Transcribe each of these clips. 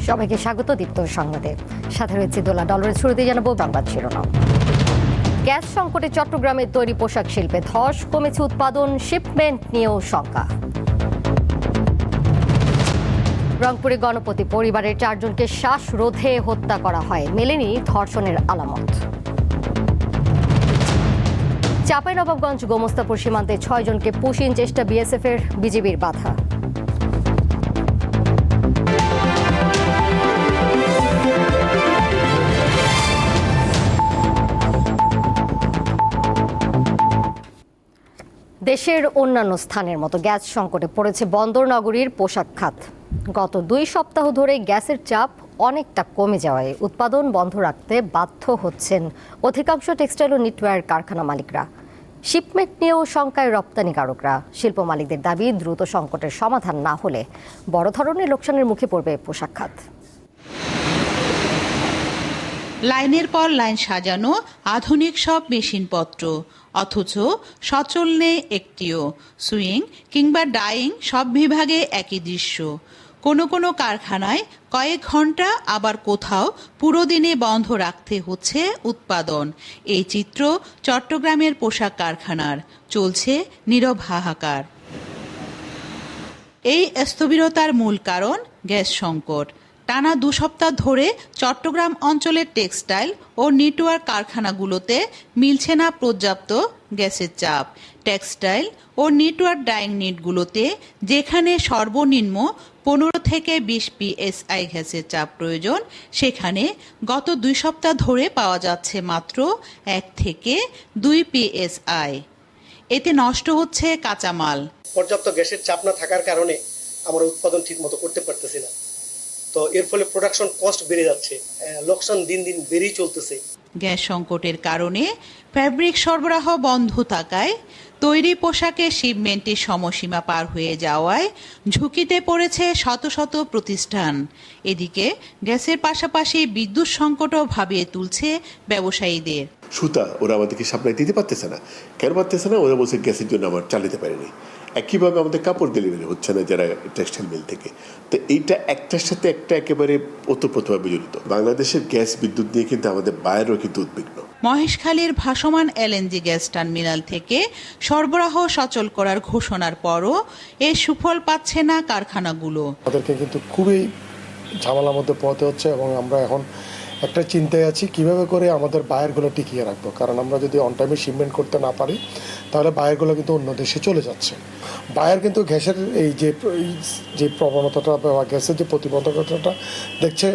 সবাইকে স্বাগত দীপ্ত সংবাদে। সাথে রয়েছে দোলা ডলারের শুরুতে জানাবো সংবাদ শিরোনাম। গ্যাস সংকটে চট্টগ্রামের তৈরি পোশাক শিল্পে ধস, কমেছে উৎপাদন, শিপমেন্ট নিয়েও শঙ্কা। রংপুরে গণপতি পরিবারের 4 জনকে শ্বাসরোধে হত্যা করা হয়, মেলেনি ধর্ষণের আলামত। চাঁপাইনবাবগঞ্জ গোমস্তাপুর সীমান্তে 6 জনকে পুশিং চেষ্টা বিএসএফের, বিজিবির বাধা। দেশের অন্যান্য স্থানের মতো গ্যাস সংকটে পড়েছে বন্দর নগরীর পোশাক খাত। গত 2 সপ্তাহ ধরে গ্যাসের চাপ অনেকটা কমে যাওয়ায় উৎপাদন বন্ধ রাখতে বাধ্য হচ্ছেন অধিকাংশ টেক্সটাইল ও নিটওয়্যার কারখানা মালিকরা। শিপমেন্ট নিয়েও শঙ্কায় রপ্তানিকারকরা। শিল্প মালিকদের দাবি, দ্রুত সংকটের সমাধান না হলে বড় ধরনের লোকসানের মুখে পড়বে পোশাক খাত। লাইনের পর লাইন সাজানো আধুনিক সব মেশিনপত্র, অথচ সচল নেই একটিও। সুইং কিংবা ডাইং সব বিভাগে একই দৃশ্য। কোনো কোনো কারখানায় কয়েক ঘন্টা, আবার কোথাও পুরো দিনে বন্ধ রাখতে হচ্ছে উৎপাদন। এই চিত্র চট্টগ্রামের পোশাক কারখানার। চলছে নীরব হাহাকার। এই স্থবিরতার মূল কারণ গ্যাস সংকট। টানা 2 সপ্তাহ ধরে চট্টগ্রাম অঞ্চলের টেক্সটাইল ও নিটওয়ার কারখানাগুলোতে মিলছে না পর্যাপ্ত গ্যাসের চাপ। টেক্সটাইল ও নিটওয়ার ডাইং নিটগুলোতে যেখানে সর্বনিম্ন 15 থেকে 20 psi গ্যাসের চাপ প্রয়োজন, সেখানে গত 2 সপ্তাহ ধরে পাওয়া যাচ্ছে মাত্র 1 থেকে 2 psi। এতে নষ্ট হচ্ছে কাঁচামাল। পর্যাপ্ত গ্যাসের চাপ না থাকার কারণে আমরা উৎপাদন ঠিক মতো করতে পারতেছি না। তো এর ফলে প্রোডাকশন কস্ট বেড়ে যাচ্ছে, লোকসান দিন দিন বেড়েই চলতেছে। গ্যাস সংকটের কারণে ফ্যাব্রিক সরবরাহ বন্ধ থাকায়, তৈরি পোশাকের শিপমেন্টের সময়সীমা পার হয়ে যাওয়ায় ঝুঁকিতে পড়েছে শত শত প্রতিষ্ঠান। এদিকে গ্যাসের পাশাপাশি বিদ্যুৎ সংকটও ভাবিয়ে তুলছে ব্যবসায়ীদের। সুতা ওরা আমাদেরকে সাপ্লাই দিতে পারতেছে না। কেন পারতেছে না? ওরা বলছে গ্যাসের জন্য আমার চালাতে পারেনি। একইভাবে আমাদের কাপড় ডেলিভারি হচ্ছে না যারা টেক্সটাইল মিল থেকে। তো এইটা একটার সাথে একটা একেবারে ওতপ্রোতভাবে জড়িত। বাংলাদেশের গ্যাস বিদ্যুৎ নিয়ে কিন্তু আমাদের বাইরেও কিন্তু উদ্বিগ্ন। মহেশখালীর ভাসমান এলএনজি গ্যাস টার্মিনাল থেকে সরবরাহ সচল করার ঘোষণার পরও এর সুফল পাচ্ছে না কারখানাগুলো। আমাদেরকে কিন্তু খুবই ঝামেলার মধ্যে পড়তে হচ্ছে এবং আমরা এখন একটা চিন্তায় আছি কিভাবে করে আমাদের বায়ারগুলো টিকিয়ে রাখবো। কারণ আমরা যদি অন টাইমে শিপমেন্ট করতে না পারি, তাহলে বায়ারগুলো কিন্তু অন্য দেশে চলে যাচ্ছে। বায়ার কিন্তু গ্যাসের এই যে প্রবণতাটা বা গ্যাসের যে প্রতিবন্ধকতাটা দেখছে,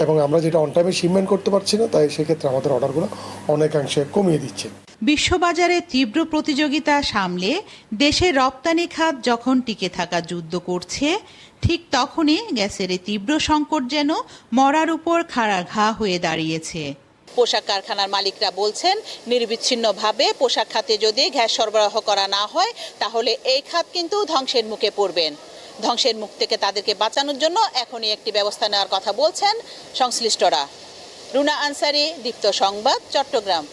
এবং আমরা যেটা অন টাইমে শিপমেন্ট করতে পারছি না, তাই সেক্ষেত্রে আমাদের অর্ডারগুলো অনেকাংশে কমিয়ে দিচ্ছে। বিশ্ববাজারে তীব্র প্রতিযোগিতা সামলে দেশের রপ্তানি খাত যখন টিকে থাকা যুদ্ধ করছে, ঠিক তখনই গ্যাসের এই তীব্র সংকট যেন মরার উপর খাড়া ঘা হয়ে দাঁড়িয়েছে। পোশাক কারখানার মালিকরা বলছেন, নিরবিচ্ছিন্নভাবে পোশাক খাতে যদি গ্যাস সরবরাহ করা না হয়, তাহলে এই খাত কিন্তু ধ্বংসের মুখে পড়বেন। ধ্বংসের মুখ থেকে তাদেরকে বাঁচানোর জন্য এখনই একটি ব্যবস্থা নেওয়ার কথা বলছেন সংশ্লিষ্টরা। রুনা আনসারি, দীপ্ত সংবাদ, চট্টগ্রাম।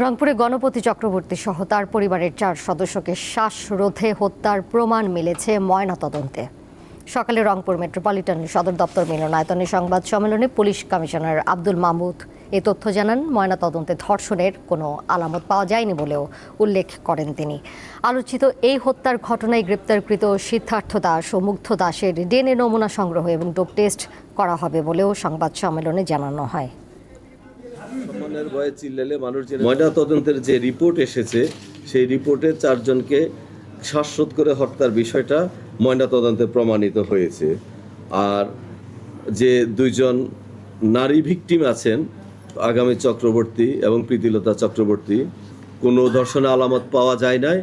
রংপুরে গণপতি চক্রবর্তী সহ তার পরিবারের 4 সদস্যকে শ্বাসরোধে হত্যার প্রমাণ মিলেছে ময়নাতদন্তে। সকালে রংপুর মেট্রোপলিটন সদর দপ্তর মিলনায়তনে সংবাদ সম্মেলনে পুলিশ কমিশনার আব্দুল মাহমুদ এই তথ্য জানান। ময়নাতদন্তে ধর্ষণের কোনো আলামত পাওয়া যায়নি বলেও উল্লেখ করেন তিনি। আলোচিত এই হত্যার ঘটনায় গ্রেপ্তারকৃত সিদ্ধার্থ দাস ও মুগ্ধ দাসের ডিএনএ নমুনা সংগ্রহ এবং ডোপ টেস্ট করা হবে বলেও সংবাদ সম্মেলনে জানানো হয়। ময়নাতদন্তের যে রিপোর্ট এসেছে, সেই রিপোর্টে 4 জনকে শ্বাসরোধ করে হত্যার বিষয়টা ময়নাতদন্তে প্রমাণিত হয়েছে। আর যে 2 জন নারী ভিকটিম আছেন, আগামী চক্রবর্তী এবং প্রীতিলতা চক্রবর্তী, কোনো ধর্ষণের আলামত পাওয়া যায় নাই।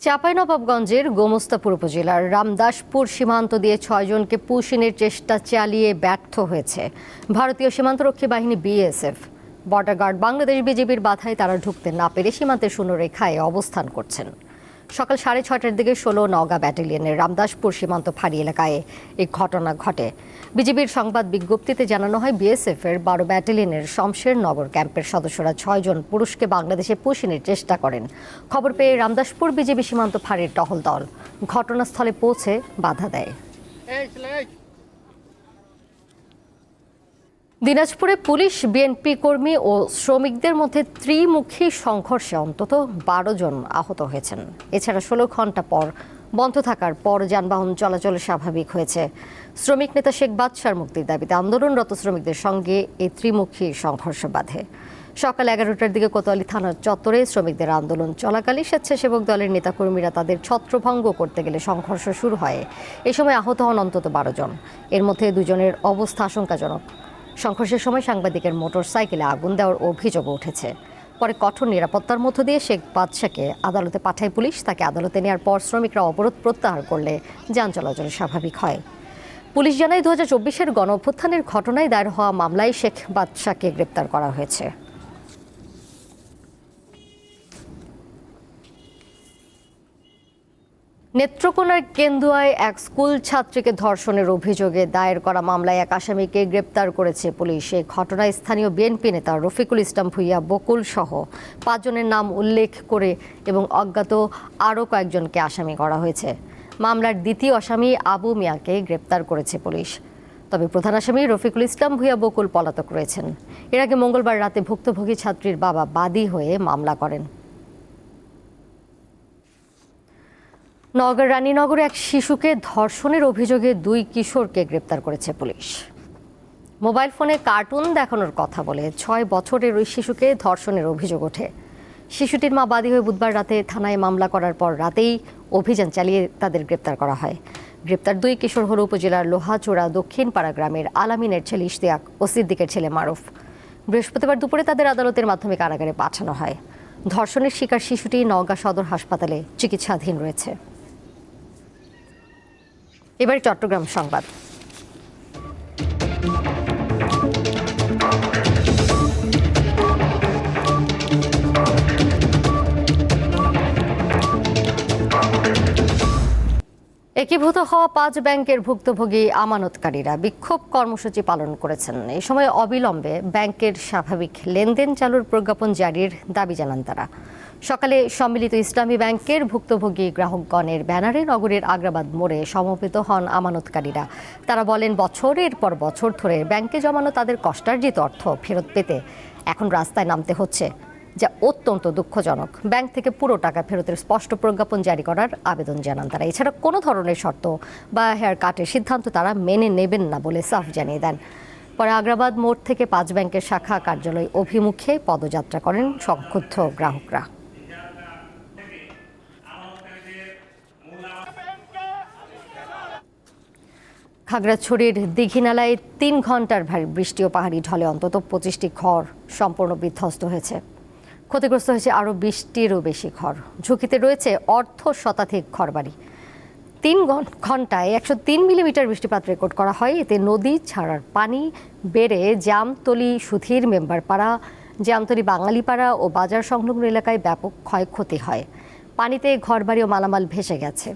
চাঁপাইনবাবগঞ্জের গোমস্তাপুর উপজেলার রামদাসপুর সীমান্ত দিয়ে 6 জনকে পুশিংয়ের চেষ্টা চালিয়ে ব্যর্থ হয়েছে ভারতীয় সীমান্তরক্ষী বাহিনী বিএসএফ। বর্ডার গার্ড বাংলাদেশ বিজিবির বাধায় তারা ঢুকতে না পেরে সীমান্তের শূন্যরেখায় অবস্থান করছেন। সকাল 6:30টার দিকে 16 নওগাঁ ব্যাটালিয়নের রামদাসপুর সীমান্ত ফাঁড়ি এলাকায় এই ঘটনা ঘটে। বিজিবির সংবাদ বিজ্ঞপ্তিতে জানানো হয়, বিএসএফ এর 12 ব্যাটালিয়নের শমশের নগর ক্যাম্পের সদস্যরা 6 জন পুরুষকে বাংলাদেশে পুশিংয়ের চেষ্টা করেন। খবর পেয়ে রামদাসপুর বিজিবি সীমান্ত ফাঁড়ির টহল দল ঘটনাস্থলে পৌঁছে বাধা দেয়। দিনাজপুরে পুলিশ, বিএনপি কর্মী ও শ্রমিকদের মধ্যে ত্রিমুখী সংঘর্ষে অন্তত ১২ জন আহত হয়েছেন। এছাড়া ১৬ ঘন্টা পর বন্ধ থাকার পর যানবাহন চলাচল স্বাভাবিক হয়েছে। শ্রমিক নেতা শেখ বাদশার মুক্তির দাবিতে আন্দোলনরত শ্রমিকদের সঙ্গে এই ত্রিমুখী সংঘর্ষ বাধে। সকাল ১১টার দিকে কোতোয়ালি থানার চত্বরে শ্রমিকদের আন্দোলন চলাকালে স্বেচ্ছাসেবক দলের নেতাকর্মীরা তাদের ছত্রভঙ্গ করতে গেলে সংঘর্ষ শুরু হয়। এ সময় আহত হন অন্তত ১২ জন। এর মধ্যে ২ জনের অবস্থা আশঙ্কাজনক। সংঘর্ষের সময় সাংবাদিকের মোটরসাইকেলে আগুন দেওয়ার অভিযোগ উঠেছে। পরে কঠোর নিরাপত্তার মধ্য দিয়ে শেখ বাদশাকে আদালতে পাঠায় পুলিশ। তাকে আদালতে নেওয়ার পর শ্রমিকরা অবরোধ প্রত্যাহার করলে যান চলাচল স্বাভাবিক হয়। পুলিশ জানায় ২০২৪-এর গণঅভ্যুত্থানের ঘটনায় দায়ের হওয়া মামলায় শেখ বাদশাকে গ্রেপ্তার করা হয়েছে। নেত্রকোনার কেন্দুয়ায় এক স্কুল ছাত্রীকে ধর্ষণের অভিযোগে দায়ের করা মামলায় এক আসামিকে গ্রেপ্তার করেছে পুলিশ। এই ঘটনায় স্থানীয় বিএনপি নেতা রফিকুল ইসলাম ভূঁইয়া বকুল সহ ৫ জনের নাম উল্লেখ করে এবং অজ্ঞাত আরও কয়েকজনকে আসামি করা হয়েছে। মামলার দ্বিতীয় আসামি আবু মিয়াকে গ্রেপ্তার করেছে পুলিশ। তবে প্রধান আসামি রফিকুল ইসলাম ভূঁইয়া বকুল পলাতক রয়েছেন। এর আগে মঙ্গলবার রাতে ভুক্তভোগী ছাত্রীর বাবা বাদী হয়ে মামলা করেন। নওগাঁর রানীনগরে এক শিশুকে ধর্ষণের অভিযোগে ২ কিশোরকে গ্রেপ্তার করেছে পুলিশ। মোবাইল ফোনে কার্টুন দেখানোর কথা বলে ৬ বছরের ওই শিশুকে ধর্ষণের অভিযোগ ওঠে। শিশুটির মা বাদী হয়ে বুধবার রাতে থানায় মামলা করার পর রাতেই অভিযান চালিয়ে তাদের গ্রেপ্তার করা হয়। গ্রেপ্তার ২ কিশোর হল উপজেলার লোহাচোড়া দক্ষিণ পাড়া গ্রামের আলামিনের ছেলে ইশতিয়াক ও সিদ্দিকের ছেলে মারুফ। বৃহস্পতিবার দুপুরে তাদের আদালতের মাধ্যমে কারাগারে পাঠানো হয়। ধর্ষণের শিকার শিশুটি নওগাঁ সদর হাসপাতালে চিকিৎসাধীন রয়েছে। এবার চট্টগ্রাম সংবাদ। একীভূত হওয়া ৫ ব্যাংকের ভুক্তভোগী আমানতকারীরা বিক্ষোভ কর্মসূচি পালন করেছেন। এই সময় অবিলম্বে ব্যাংকের স্বাভাবিক লেনদেন চালুর প্রজ্ঞাপন জারির দাবি জানান তারা। সকালে সম্মিলিত ইসলামী ব্যাংকের ভুক্তভোগী গ্রাহকগণের ব্যানারে নগরের আগ্রাবাদ মোড়ে সমবেত হন আমানতকারীরা। তারা বলেন, বছরের পর বছর ধরে ব্যাংকে জমানো তাদের কষ্টার্জিত অর্থ ফেরত পেতে এখন রাস্তায় নামতে হচ্ছে, যা অত্যন্ত দুঃখজনক। ব্যাংক থেকে পুরো টাকা ফেরতের স্পষ্ট প্রজ্ঞাপন জারি করার আবেদন জানান তারা। এছাড়া কোনো ধরনের শর্ত বা হেয়ার কাটের সিদ্ধান্ত তারা মেনে নেবেন না বলে সাফ জানিয়ে দেন। পরে আগ্রাবাদ মোড় থেকে ৫ ব্যাংকের শাখা কার্যালয় অভিমুখে পদযাত্রা করেন সংক্ষুব্ধ গ্রাহকরা। খাগড়াছড়ির দীঘিনালায় ৩ ঘন্টার ভারী বৃষ্টি ও পাহাড়ি ঢলে অন্তত ২৫টি ঘর সম্পূর্ণ বিধ্বস্ত হয়েছে। ক্ষতিগ্রস্ত হয়েছে আরও ২০টিরও বেশি ঘর। ঝুঁকিতে রয়েছে অর্ধশতাধিক ঘরবাড়ি। ৩ ঘন্টায় ১০৩ মিলিমিটার বৃষ্টিপাত রেকর্ড করা হয়। এতে নদী ছাড়ার পানি বেড়ে জামতলী সুধীর মেম্বারপাড়া, জামতলী বাঙালিপাড়া ও বাজার সংলগ্ন এলাকায় ব্যাপক ক্ষয়ক্ষতি হয়। পানিতে ঘরবাড়ি ও মালামাল ভেসে গেছে।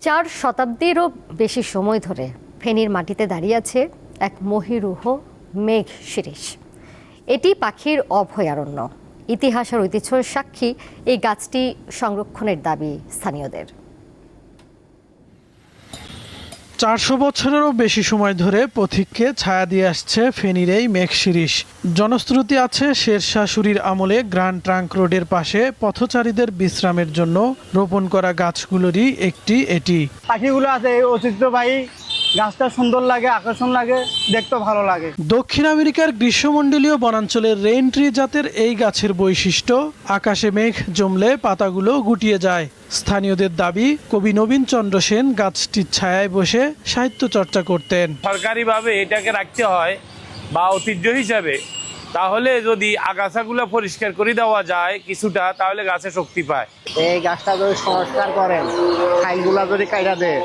চার শতাব্দীরও বেশি সময় ধরে ফেনীর মাটিতে দাঁড়িয়ে আছে এক মহীরুহ মেঘ শিরীষ। এটি পাখির অভয়ারণ্য। ইতিহাস আর ঐতিহ্যের সাক্ষী এই গাছটি সংরক্ষণের দাবি স্থানীয়দের। ৪০০ বছরেরও বেশি সময় ধরে পথিককে ছায়া দিয়ে আসছে ফেনীর এই মেঘ শিরীষ। জনশ্রুতি আছে শেরশাহ সূরির আমলে গ্র্যান্ড ট্রাঙ্ক রোডের পাশে পথচারীদের বিশ্রামের জন্য রোপণ করা গাছগুলোরই একটি এটি। পাখিগুলো আছে ঐতিহ্যবাহী, গাছটা সুন্দর লাগে, আকর্ষণ লাগে, দেখতে ভালো লাগে। দক্ষিণ আমেরিকার গ্রীষ্মমণ্ডলীয় বনাঞ্চলের রেইন ট্রি জাতের এই গাছের বৈশিষ্ট্য, আকাশে মেঘ জমলে পাতাগুলো গুটিয়ে যায়। স্থানীয়দের দাবি, কবি নবীন চন্দ্র সেন গাছটির ছায়ায় বসে সাহিত্য চর্চা করতেন। সরকারিভাবে এটাকে রাখতে হয় বা ঐতিহ্য হিসাবে, তাহলে যদি আগাছাগুলো পরিষ্কার করে দেওয়া যায় কিছুটা, তাহলে গাছে শক্তি পায়। এই গাছটা যদি সংস্কার করেন, ফাইলগুলা যদি কাইটা দেয়,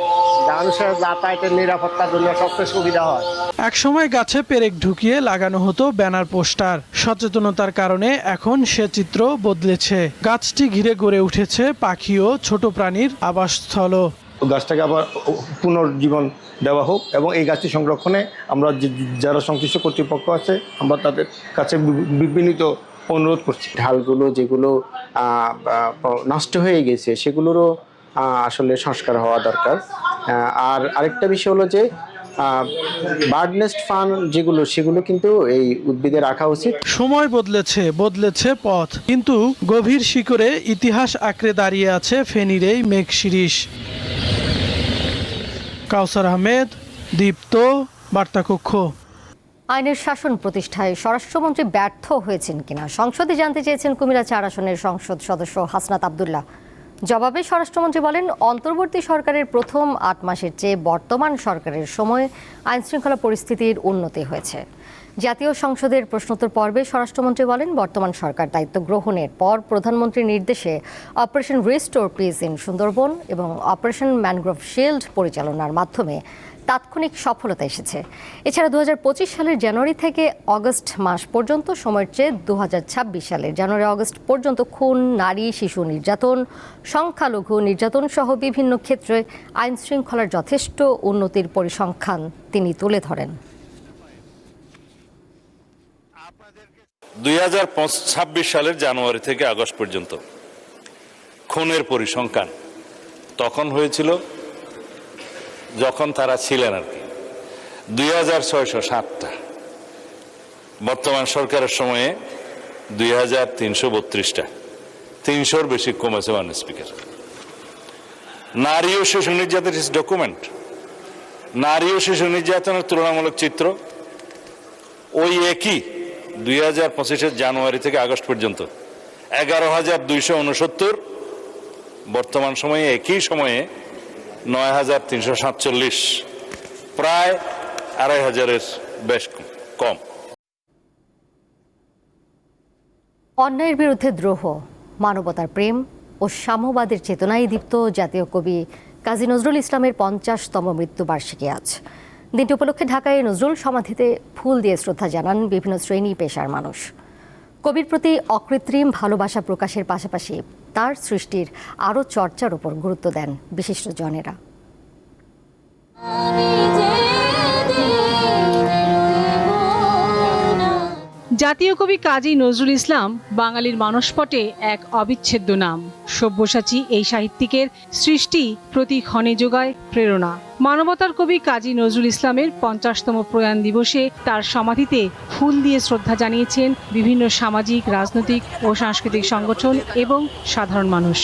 মানুষের যাতায়াতের নিরাপত্তার জন্য সবচেয়ে সুবিধা হয়। একসময় গাছে পেরেক ঢুকিয়ে লাগানো হতো ব্যানার পোস্টার। সচেতনতার কারণে এখন সে চিত্র বদলেছে। গাছটি ঘিরে গড়ে উঠেছে পাখি ও ছোট প্রাণীর আবাসস্থলও। গাছটাকে আবার পুনর্জীবন দেওয়া হোক এবং এই গাছটি সংরক্ষণে আমরা যারা সংশ্লিষ্ট কর্তৃপক্ষ আছে আমরা তাদের কাছে বিনীত অনুরোধ করছি। ঢালগুলো যেগুলো নষ্ট হয়ে গেছে সেগুলোরও আসলে সংস্কার হওয়া দরকার। আর আরেকটা বিষয় হলো যে বার্ড নেস্ট ফার্ম যেগুলো সেগুলো কিন্তু এই উদ্ভিদে রাখা উচিত। সময় বদলেছে পথ, কিন্তু গভীর শিকড়ে ইতিহাস আঁকড়ে দাঁড়িয়ে আছে ফেনীর এই মেঘ শিরীষ। কাউসার আহমেদ, দীপ্ত, বার্তাকক্ষ। আইনের শাসন প্রতিষ্ঠায় স্বরাষ্ট্রমন্ত্রী ব্যর্থ হয়েছেন কিনা সংসদে জানতে চেয়েছেন কুমিল্লা 4 আসনের সংসদ সদস্য হাসনাত আব্দুল্লাহ। জবাবে স্বরাষ্ট্রমন্ত্রী বলেন, অন্তর্বর্তী সরকারের প্রথম 8 মাসের চেয়ে বর্তমান সরকারের সময় আইনশৃঙ্খলা পরিস্থিতির উন্নতি হয়েছে। জাতীয় সংসদের প্রশ্নোত্তর পর্বে স্বরাষ্ট্রমন্ত্রী বলেন, বর্তমান সরকার দায়িত্ব গ্রহণের পর প্রধানমন্ত্রীর নির্দেশে operation restore piece in Sundarban এবং অপারেশন ম্যানগ্রোভ শিল্ড পরিচালনার মাধ্যমে তাৎক্ষণিক সফলতা এসেছে। এছাড়া 2025 সালের জানুয়ারি থেকে অগস্ট মাস পর্যন্ত সময়ের চেয়ে 2026 সালের জানুয়ারি অগস্ট পর্যন্ত খুন, নারী শিশু নির্যাতন, সংখ্যালঘু নির্যাতন সহ বিভিন্ন ক্ষেত্রে আইন শৃঙ্খলার যথেষ্ট উন্নতির পরিসংখ্যান তিনি তুলে ধরেন। 2026 সালের জানুয়ারি থেকে আগস্ট পর্যন্ত খুনের পরিসংখ্যান তখন হয়েছিল যখন তারা ছিলেন আর কি 2607টা। বর্তমান সরকারের সময়ে 2332টা, 300-র বেশি কমেছে মাননীয় স্পিকার। নারী ও শিশু নির্যাতন ইস ডকুমেন্ট। নারী ও শিশু নির্যাতনের তুলনামূলক চিত্র ওই একই 2025-এর জানুয়ারি থেকে আগস্ট পর্যন্ত 11,269, বর্তমান সময়ে একই সময়ে 9,347, প্রায় 2,500-এর বেশ কম। অন্যায়ের বিরুদ্ধে দ্রোহ, মানবতার প্রেম ও সাম্যবাদের চেতনায় দীপ্ত জাতীয় কবি কাজী নজরুল ইসলামের 50তম মৃত্যুবার্ষিকী আজ। দিনটি উপলক্ষে ঢাকায় নজরুল সমাধিতে ফুল দিয়ে শ্রদ্ধা জানান বিভিন্ন শ্রেণী পেশার মানুষ। কবির প্রতি অকৃত্রিম ভালোবাসা প্রকাশের পাশাপাশি তার সৃষ্টির আরও চর্চার উপর গুরুত্ব দেন বিশিষ্টজনেরা। জাতীয় কবি কাজী নজরুল ইসলাম বাঙালির মানসপটে এক অবিচ্ছেদ্য নাম। সব্যসাচী এই সাহিত্যিকের সৃষ্টি প্রতি ক্ষণে যোগায় প্রেরণা। মানবতার কবি কাজী নজরুল ইসলামের 50তম প্রয়াণ দিবসে তার সমাধিতে ফুল দিয়ে শ্রদ্ধা জানিয়েছেন বিভিন্ন সামাজিক, রাজনৈতিক ও সাংস্কৃতিক সংগঠন এবং সাধারণ মানুষ।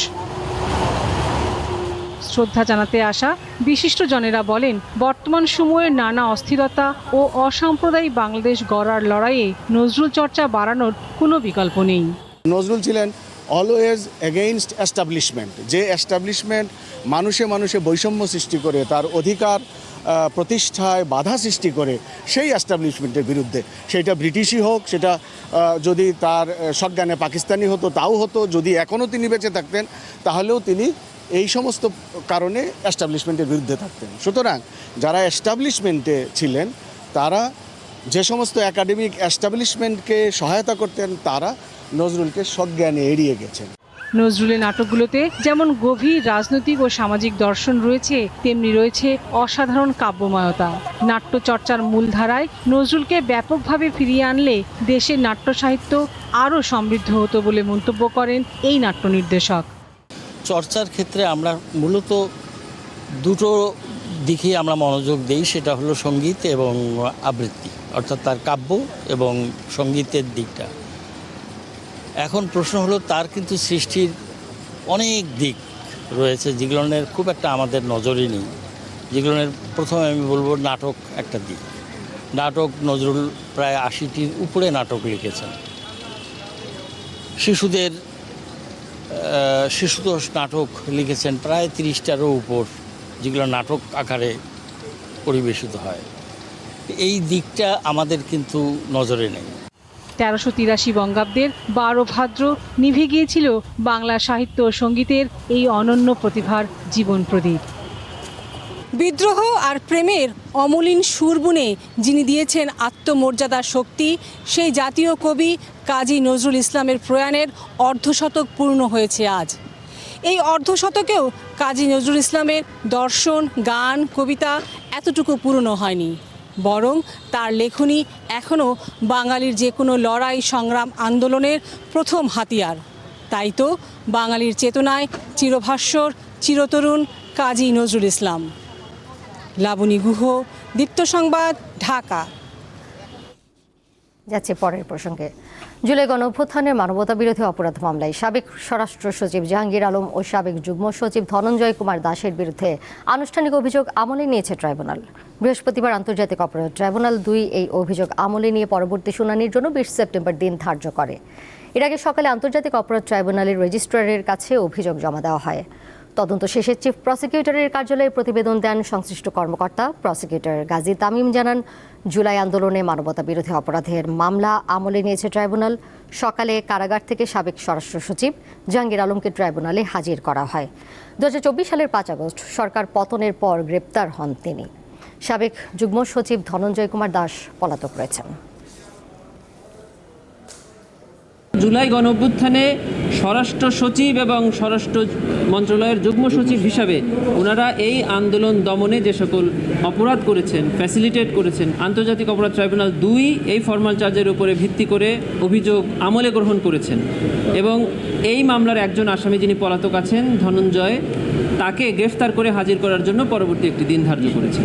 শ্রদ্ধা জানাতে আসা বিশিষ্টজনেরা বলেন, বর্তমান সময়ের নানা অস্থিরতা ও অসাম্প্রদায়িক বাংলাদেশ গড়ার লড়াইয়ে নজরুল চর্চা বাড়ানোর কোনো বিকল্প নেই। নজরুল ছিলেন অলওয়েজ এগেইনস্ট এস্টাবলিশমেন্ট, যে এস্টাবলিশমেন্ট মানুষে মানুষে বৈষম্য সৃষ্টি করে, তার অধিকার প্রতিষ্ঠায় বাধা সৃষ্টি করে, সেই এস্টাবলিশমেন্টের বিরুদ্ধে। সেটা ব্রিটিশই হোক, সেটা যদি তার সজ্ঞানে পাকিস্তানি হতো তাও হতো, যদি এখনও তিনি বেঁচে থাকতেন তাহলেও তিনি এই সমস্ত কারণে এস্টাবলিশমেন্টের বিরুদ্ধে থাকতেন। সুতরাং যারা এস্টাবলিশমেন্টে ছিলেন তারা যে সমস্ত একাডেমিক এস্টাবলিশমেন্টকে সহায়তা করতেন তারা নজরুলকে সজ্ঞানে এড়িয়ে গেছেন। নজরুলের নাটকগুলোতে যেমন গভীর রাজনৈতিক ও সামাজিক দর্শন রয়েছে, তেমনি রয়েছে অসাধারণ কাব্যময়তা। নাট্যচর্চার মূলধারায় নজরুলকে ব্যাপকভাবে ফিরিয়ে আনলে দেশের নাট্য সাহিত্য আরও সমৃদ্ধ হতো বলে মন্তব্য করেন এই নাট্য নির্দেশক। চর্চার ক্ষেত্রে আমরা মূলত দুটো দিকেই আমরা মনোযোগ দেই, সেটা হলো সঙ্গীত এবং আবৃত্তি, অর্থাৎ তার কাব্য এবং সঙ্গীতের দিকটা। এখন প্রশ্ন হলো তার কিন্তু সৃষ্টির অনেক দিক রয়েছে যেগুলোর খুব একটা আমাদের নজরই নেই। যেগুলোর প্রথমে আমি বলবো নাটক একটা দিক। নাটক নজরুল প্রায় 80টির উপরে নাটক লিখেছেন। শিশুতোষ নাটক লিখেছেন প্রায় 30টারও উপর, যেগুলো নাটক আকারে পরিবেশিত হয়। এই দিকটা আমাদের কিন্তু নজরে নেই। 1383 বঙ্গাব্দের 12 ভাদ্র নিভে গিয়েছিল বাংলা সাহিত্য ও সঙ্গীতের এই অনন্য প্রতিভার জীবন প্রদীপ। বিদ্রোহ আর প্রেমের অমলিন সুর বুনে যিনি দিয়েছেন আত্মমর্যাদার শক্তি, সেই জাতীয় কবি কাজী নজরুল ইসলামের প্রয়াণের অর্ধশতক পূর্ণ হয়েছে আজ। এই অর্ধশতকেও কাজী নজরুল ইসলামের দর্শন, গান, কবিতা এতটুকু পুরনো হয়নি। বরং তার লেখনী এখনও বাঙালির যে কোনো লড়াই সংগ্রাম আন্দোলনের প্রথম হাতিয়ার। তাই তো বাঙালির চেতনায় চিরভাস্বর, চিরতরুণ কাজী নজরুল ইসলাম। লাবণী গুহ, দীপ্ত সংবাদ, ঢাকা। যাচ্ছে পরের প্রসঙ্গে। জুলাই গণঅভ্যুত্থানের মানবতা বিরোধী অপরাধ মামলায় সাবেক স্বরাষ্ট্র সচিব জাহাঙ্গীর আলম ও সাবেক যুগ্ম সচিব ধনঞ্জয় কুমার দাসের বিরুদ্ধে আনুষ্ঠানিক অভিযোগ আমলে নিয়েছে ট্রাইব্যুনাল। বৃহস্পতিবার আন্তর্জাতিক অপরাধ ট্রাইব্যুনাল 2 এই অভিযোগ আমলে নিয়ে পরবর্তী শুনানির জন্য 20 সেপ্টেম্বর দিন ধার্য করে। এর আগে সকালে আন্তর্জাতিক অপরাধ ট্রাইব্যুনালের রেজিস্ট্রারের কাছে অভিযোগ জমা দেওয়া হয়। তদন্ত শেষে চিফ প্রসিকিউটরের কার্যালয়ে প্রতিবেদন দেন সংশ্লিষ্ট কর্মকর্তা। প্রসিকিউটর গাজী তামিম জানান, জুলাই আন্দোলনে মানবতা বিরোধী অপরাধের মামলা আমলে নিয়েছে ট্রাইব্যুনাল। সকালে কারাগার থেকে সাবেক স্বরাষ্ট্র সচিব জাহাঙ্গীর আলমকে ট্রাইব্যুনালে হাজির করা হয়। 2024 সালের 5 আগস্ট সরকার পতনের পর গ্রেপ্তার হন তিনি। সাবেক যুগ্ম সচিব ধনঞ্জয় কুমার দাস পলাতক রয়েছেন। জুলাই গণঅভ্যুত্থানে স্বরাষ্ট্র সচিব এবং স্বরাষ্ট্র মন্ত্রণালয়ের যুগ্ম সচিব হিসাবে ওনারা এই আন্দোলন দমনে যে সকল অপরাধ করেছেন, ফ্যাসিলিটেট করেছেন, আন্তর্জাতিক অপরাধ ট্রাইব্যুনাল 2 এই ফরমাল চার্জের উপরে ভিত্তি করে অভিযোগ আমলে গ্রহণ করেছেন এবং এই মামলার একজন আসামি যিনি পলাতক আছেন ধনঞ্জয়, তাকে গ্রেফতার করে হাজির করার জন্য পরবর্তী একটি দিন ধার্য করেছেন।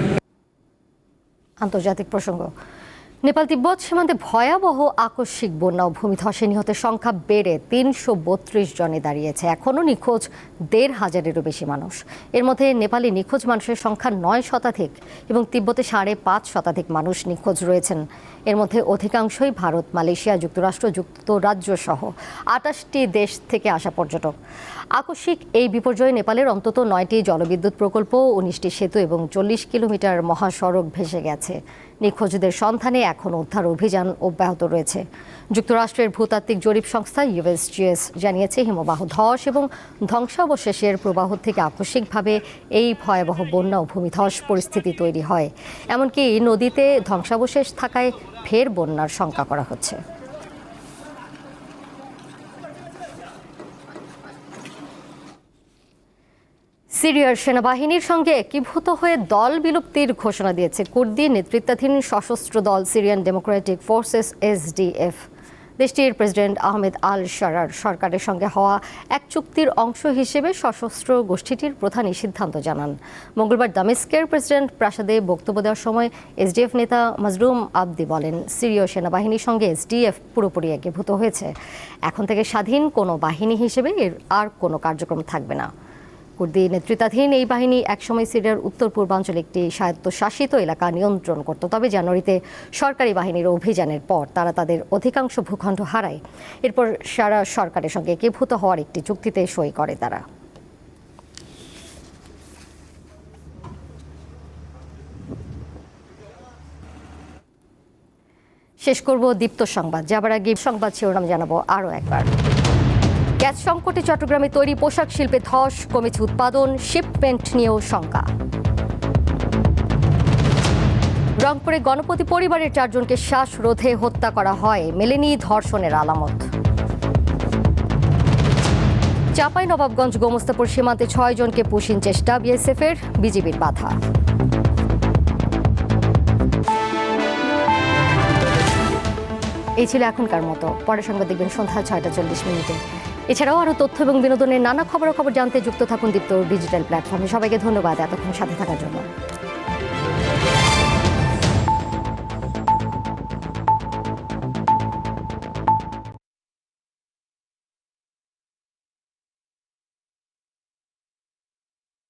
আন্তর্জাতিক প্রসঙ্গ। নেপাল তিব্বত সীমান্তে ভয়াবহ আকস্মিক বন্যা ও ভূমিধসে নিহতের সংখ্যা বেড়ে 332 জনে দাঁড়িয়েছে। এখনও নিখোঁজ 1,500-এরও বেশি মানুষ। এর মধ্যে নেপালে নিখোঁজ মানুষের সংখ্যা 9 শতাধিক এবং তিব্বতে 5.5 শতাধিক মানুষ নিখোঁজ রয়েছেন। এর মধ্যে অধিকাংশই ভারত, মালয়েশিয়া, যুক্তরাষ্ট্র, যুক্তরাজ্য সহ 28টি দেশ থেকে আসা পর্যটক। আকস্মিক এই বিপর্যয়ে নেপালের অন্তত 9টি জলবিদ্যুৎ প্রকল্প, 19টি সেতু এবং 40 কিলোমিটার মহাসড়ক ভেসে গেছে। নিখোঁজদের সন্ধানে এখন উদ্ধার অভিযান অব্যাহত রয়েছে। যুক্তরাষ্ট্রের ভূতাত্ত্বিক জরিপ সংস্থা USGS জানিয়েছে, হিমবাহ ধস এবং ধ্বংসাবশেষের প্রবাহ থেকে আকস্মিকভাবে এই ভয়াবহ বন্যা ও ভূমিধস পরিস্থিতি তৈরি হয়। এমনকি নদীতে ধ্বংসাবশেষ থাকায় ফের বন্যার শঙ্কা করা হচ্ছে। সিরিয়ার সেনাবাহিনীর সঙ্গে একীভূত হয়ে দল বিলুপ্তির ঘোষণা দিয়েছে কুর্দি নেতৃত্বাধীন সশস্ত্র দল সিরিয়ান ডেমোক্রেটিক ফোর্সেস SDF। দেশটির প্রেসিডেন্ট আহমেদ আল শারার সরকারের সঙ্গে হওয়া এক চুক্তির অংশ হিসেবে সশস্ত্র গোষ্ঠীটির প্রধান এই সিদ্ধান্ত জানান। মঙ্গলবার দামেস্কের প্রেসিডেন্ট প্রাসাদে বক্তব্য দেওয়ার সময় SDF নেতা মাজরুম আবদি বলেন, সিরীয় সেনাবাহিনীর সঙ্গে SDF পুরোপুরি একীভূত হয়েছে। এখন থেকে স্বাধীন কোনো বাহিনী হিসেবে এর আর কোনো কার্যক্রম থাকবে না। কুর্দি নেতৃত্বাধীন এই বাহিনী একসময় সিরিয়ার উত্তর পূর্বাঞ্চলে একটি স্বায়ত্তশাসিত এলাকা নিয়ন্ত্রণ করত। তবে জানুয়ারিতে সরকারি বাহিনীর অভিযানের পর তারা তাদের অধিকাংশ ভূখণ্ড হারায়। এরপর সারা সরকারের সঙ্গে একীভূত হওয়ার একটি চুক্তিতে সই করে তারা। শেষ করব দীপ্ত সংবাদ। যাবার আগে সংবাদ শিরোনাম জানাবো আরও একবার। গ্যাস সংকটে চট্টগ্রামে তৈরি পোশাক শিল্পে ধস, কমেছে উৎপাদন, শিপমেন্ট নিয়েও শঙ্কা। রংপুরে গণপতি পরিবারের 4 জনকে শ্বাসরোধে হত্যা করা হয়, মেলেনি ধর্ষণের আলামত। চাঁপাইনবাবগঞ্জ গোমস্তাপুর সীমান্তে 6 জনকে পুশিন চেষ্টা, বিএসএফের, বিজিবির বাধা। এই ছিল এখনকার মতো। পরের সংবাদ দেখবেন সন্ধ্যা 6:40। এছাড়াও আরও তথ্য এবং বিনোদনের নানা খবরাখবর জানতে যুক্ত থাকুন দীপ্ত ডিজিটাল প্ল্যাটফর্মে। সবাইকে ধন্যবাদ এতক্ষণ সাথে থাকার জন্য।